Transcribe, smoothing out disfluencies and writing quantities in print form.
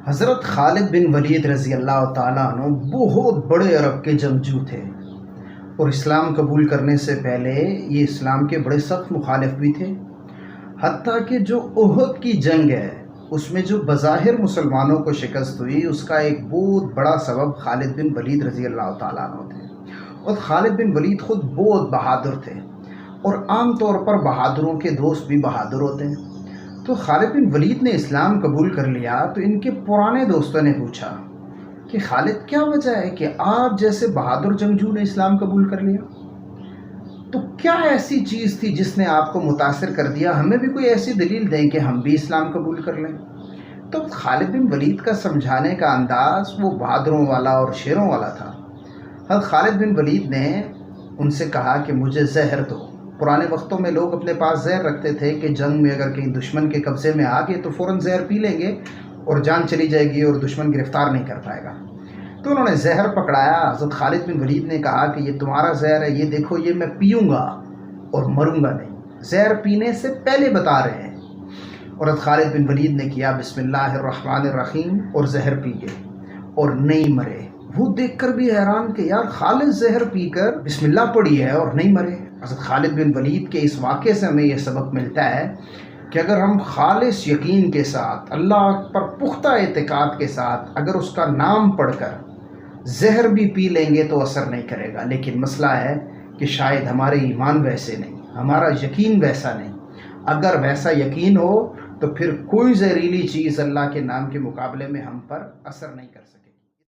حضرت خالد بن ولید رضی اللہ تعالیٰ عنہ بہت بڑے عرب کے جنگجو تھے، اور اسلام قبول کرنے سے پہلے یہ اسلام کے بڑے سخت مخالف بھی تھے۔ حتیٰ کہ جو احد کی جنگ ہے اس میں جو بظاہر مسلمانوں کو شکست ہوئی، اس کا ایک بہت بڑا سبب خالد بن ولید رضی اللہ تعالیٰ عنہ تھے۔ اور خالد بن ولید خود بہت بہادر تھے، اور عام طور پر بہادروں کے دوست بھی بہادر ہوتے ہیں۔ تو خالد بن ولید نے اسلام قبول کر لیا تو ان کے پرانے دوستوں نے پوچھا کہ خالد کیا وجہ ہے کہ آپ جیسے بہادر جنگجو نے اسلام قبول کر لیا؟ تو کیا ایسی چیز تھی جس نے آپ کو متاثر کر دیا؟ ہمیں بھی کوئی ایسی دلیل دیں کہ ہم بھی اسلام قبول کر لیں۔ تو خالد بن ولید کا سمجھانے کا انداز وہ بہادروں والا اور شیروں والا تھا۔ حضرت خالد بن ولید نے ان سے کہا کہ مجھے زہر دو۔ پرانے وقتوں میں لوگ اپنے پاس زہر رکھتے تھے کہ جنگ میں اگر کہیں دشمن کے قبضے میں آ گئے تو فوراً زہر پی لیں گے اور جان چلی جائے گی اور دشمن گرفتار نہیں کر پائے گا۔ تو انہوں نے زہر پکڑایا۔ حضرت خالد بن ولید نے کہا کہ یہ تمہارا زہر ہے، یہ دیکھو، یہ میں پیوں گا اور مروں گا نہیں، زہر پینے سے پہلے بتا رہے ہیں۔ اور حضرت خالد بن ولید نے کیا بسم اللہ الرحمن الرحیم اور زہر پی گئے اور نہیں مرے۔ وہ دیکھ کر بھی حیران کہ یار خالد زہر پی کر بسم اللہ پڑھی ہے اور نہیں مرے۔ حضرت خالد بن ولید کے اس واقعے سے ہمیں یہ سبق ملتا ہے کہ اگر ہم خالص یقین کے ساتھ، اللہ پر پختہ اعتقاد کے ساتھ اگر اس کا نام پڑھ کر زہر بھی پی لیں گے تو اثر نہیں کرے گا۔ لیکن مسئلہ ہے کہ شاید ہمارے ایمان ویسے نہیں، ہمارا یقین ویسا نہیں۔ اگر ویسا یقین ہو تو پھر کوئی زہریلی چیز اللہ کے نام کے مقابلے میں ہم پر اثر نہیں کر سکتی۔